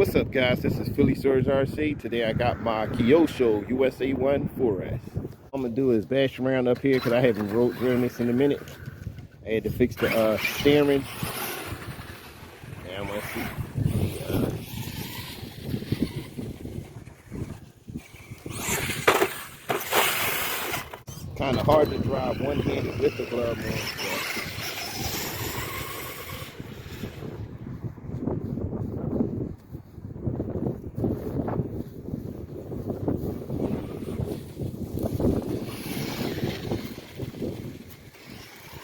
What's up, guys? This is Phillyswords RC. Today I got my Kyosho USA-1 4S. What I'm gonna do is bash around up here because I haven't driven this in a minute. I had to fix the steering. And I'm gonna see. Kind of hard to drive one-handed with the glove on. So.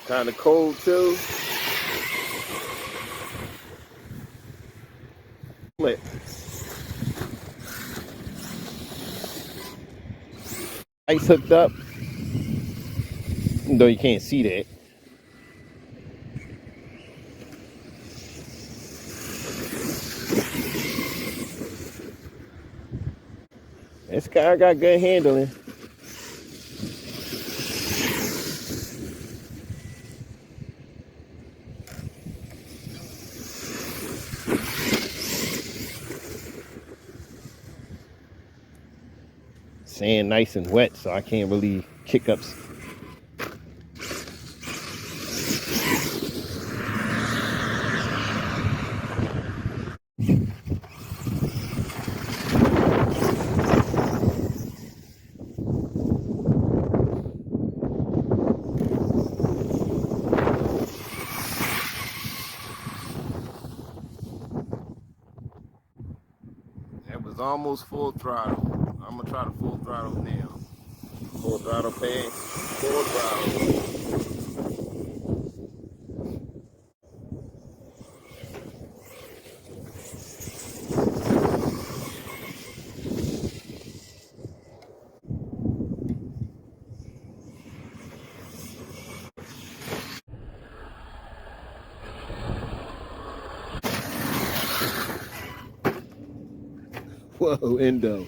Kind of cold too. Flip. Lights hooked up. Though you can't see that. This car got good handling. Sand nice and wet, so I can't really kick up. That was almost full throttle. I'm gonna try to full throttle now. Full throttle pass, full throttle. Whoa, endo.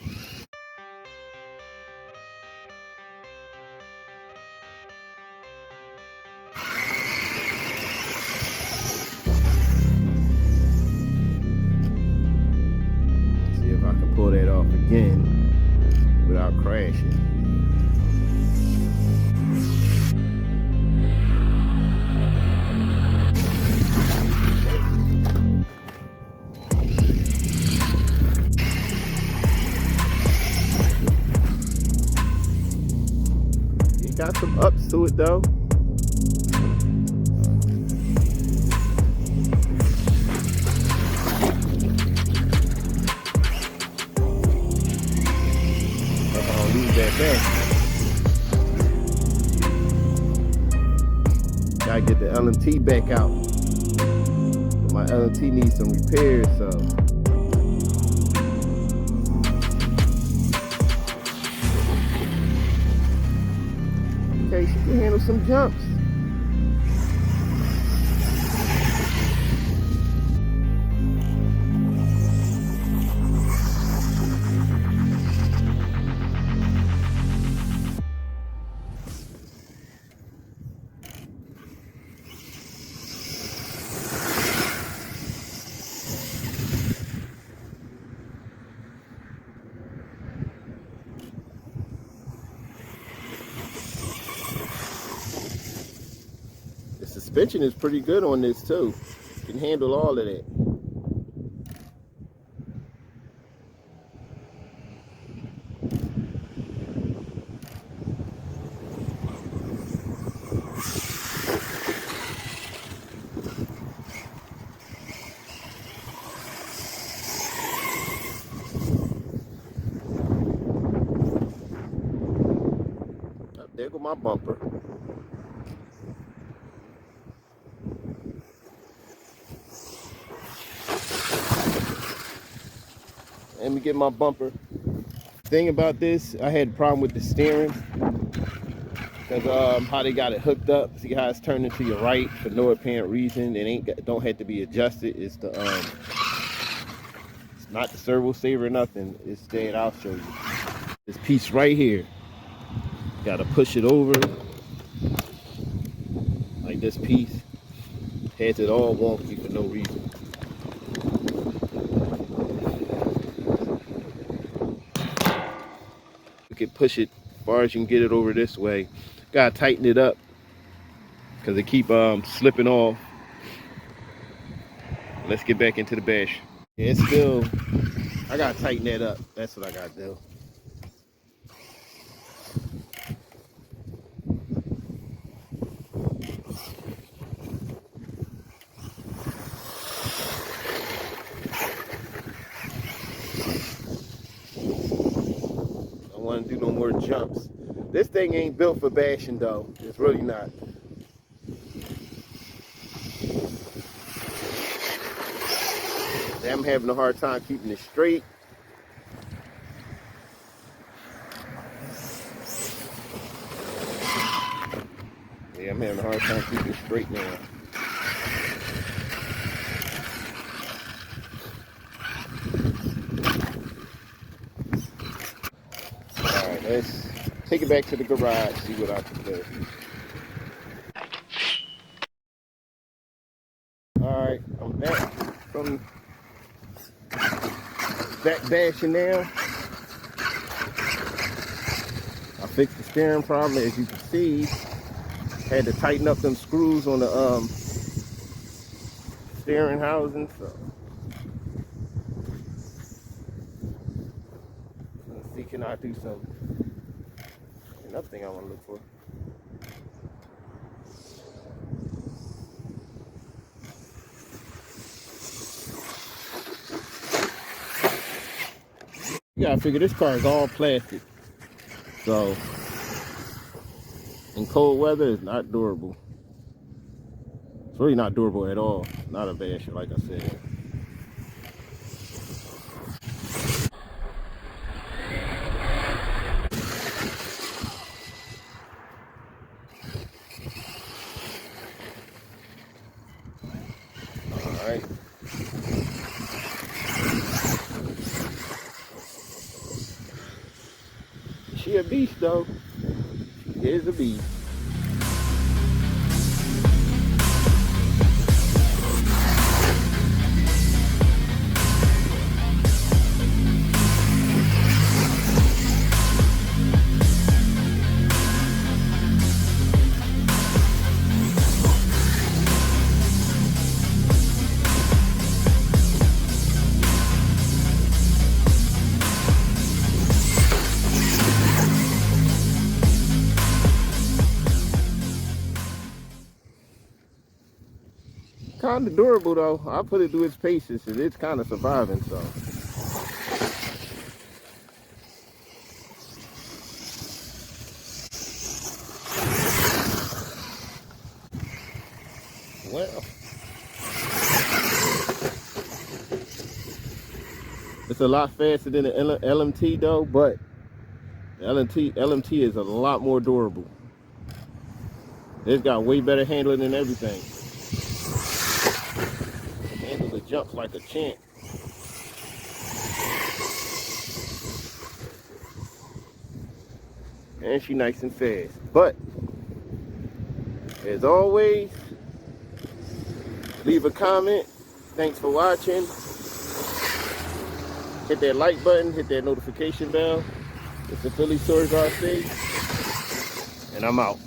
See if I can pull that off again without crashing. Got some ups to it though. I'll leave that back. Gotta get the LMT back out. My LMT needs some repairs, so. Okay, she can handle some jumps. Suspension is pretty good on this too. Can handle all of that. There go my bumper. Let me get my bumper. Thing about this, I had a problem with the steering because how they got it hooked up. See how it's turning to your right for no apparent reason. It don't have to be adjusted. It's the it's not the servo saver or nothing. It's that I'll show you. This piece right here. Got to push it over like this piece. Has it all wonky for no reason. it, push it as far as you can get it over this way. Gotta tighten it up because it keep slipping off. Let's get back into the bash. Yeah, it's still, I gotta tighten that up. That's what I gotta do. Don't want to do no more jumps. This thing ain't built for bashing though. It's really not. I'm having a hard time keeping it straight. Yeah, I'm having a hard time keeping it straight now. Alright, let's take it back to the garage, see what I can do. Alright, I'm back from back bashing now. I fixed the steering problem, as you can see. Had to tighten up them screws on the steering housing, so let's see, can I do something? Another thing I want to look for. You gotta figure this car is all plastic, so in cold weather it's not durable. It's really not durable at all. Not a basher, like I said. All right. She a beast though. She is a beast. Kind of durable though. I put it through its paces and it's kind of surviving, so. Well, it's a lot faster than the LMT though, but the LMT is a lot more durable. It's got way better handling than everything. Handle the jumps like a champ. And she nice and fast. But as always, leave a comment. Thanks for watching. Hit that like button, hit that notification bell. It's the Phillyswords RC, and I'm out.